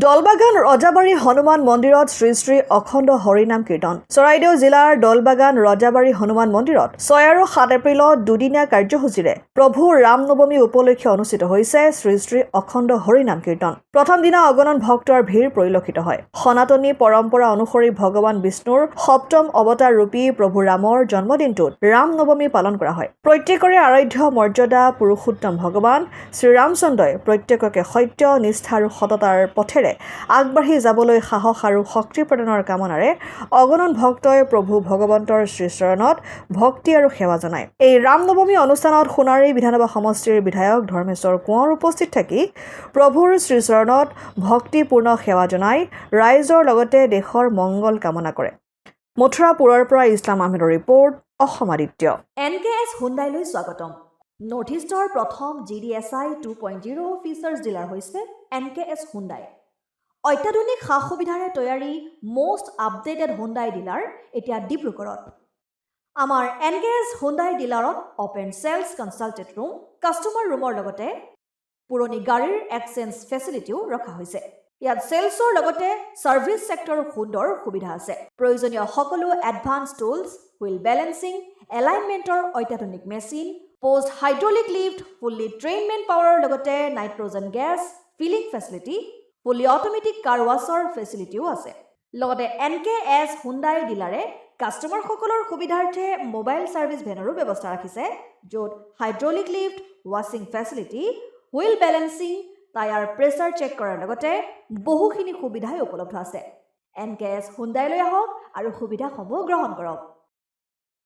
দলবাগান ৰজাবাৰী হনুমান মন্দিৰত শ্ৰী শ্ৰী অখণ্ড হৰিনাম কীৰ্তন চৰাইদেউ জিলাৰ দলবাগান ৰজাবাৰী হনুমান মন্দিৰত 6 আৰু 7 এপ্ৰিলত দুদিনীয়া কাৰ্যসূচীৰে প্ৰভু ৰাম নৱমী উপলক্ষে অনুষ্ঠিত হৈছে শ্ৰী শ্ৰী অখণ্ড হৰিনাম কীৰ্তন। প্ৰথম দিনা অগণন ভক্তৰ ভিৰ পৰিলক্ষিত হয়। সনাতনী পৰম্পৰা অনুসৰি ভগৱান বিষ্ণুৰ সপ্তম অৱতাৰ ৰূপী প্ৰভু ৰামৰ জন্মদিনটোত ৰাম নৱমী পালন কৰা হয়। প্ৰত্যেকৰে আৰাধ্য মৰ্যাদা পুৰুষোত্তম ভগৱান শ্ৰীৰামচন্দ্ৰই প্ৰত্যেককে সত্য নিষ্ঠা আৰু সততাৰ পথেৰে আগবাঢ়ি যাবলৈ সাহস আৰু শক্তি প্ৰদানৰ কামনাৰে অগণন ভক্তই প্ৰভু ভগৱন্তৰ শ্ৰীচৰণত ভক্তি আৰু সেৱা জনায়। এই ৰাম নৱমী অনুষ্ঠানত সোণাৰী বিধানসভা সমষ্টিৰ বিধায়ক ধৰ্মেশ্বৰ কোঁৱৰ উপস্থিত থাকি প্ৰভুৰ শ্ৰীচৰণত ভক্তিপূৰ্ণ সেৱা জনাই ৰাইজৰ লগতে দেশৰ মংগল কামনা কৰে। মথুৰাপুৰৰ পৰা ইছলাম আহমেদৰ ৰিপৰ্ট, অসম আদিত্য। NKS হুণ্ডাইলৈ স্বাগতম। নৰ্থ ইষ্টৰ প্ৰথম GDSI 2.0 ফিচাৰ্ছ ডিলাৰ হৈছে NKS হুণ্ডাই। অত্যাধুনিক সা সুবিধাৰে তৈয়াৰী মষ্ট আপডেটেড হুণ্ডাই ডিলাৰ এতিয়া ডিব্ৰুগড়ত। আমাৰ NKS হুণ্ডাই ডিলাৰত open sales consulted room, customer ৰুমৰ লগতে পুৰণি গাড়ীৰ এক্সচেঞ্জ ফেচিলিটিও ৰখা হৈছে। ইয়াত চেলছৰ লগতে ছাৰ্ভিচ ছেক্টৰৰ সুন্দৰ সুবিধা আছে। প্ৰয়োজনীয় সকলো এডভান্স টুলছ, হুইল বেলেন্সিং, এলাইনমেণ্টৰ অত্যাধুনিক machine, post hydraulic lift, fully ট্ৰেইনমেণ্ট পাৱাৰৰ লগতে nitrogen gas filling facility, fully automatic car washer ফেচিলিটিও আছে। লগতে NKS হুণ্ডাই ডিলাৰে কাষ্টমাৰসকলৰ সুবিধাৰ্থে মোবাইল ছাৰ্ভিচ ভেনৰো ব্যৱস্থা ৰাখিছে, য'ত হাইড্ৰলিক লিফ্ট, ৱাছিং facility, wheel balancing, tyre pressure check কৰাৰ লগতে বহুখিনি সুবিধাই উপলব্ধ আছে। NKS হুণ্ডাইলৈ আহক আৰু সুবিধাসমূহ গ্ৰহণ কৰক।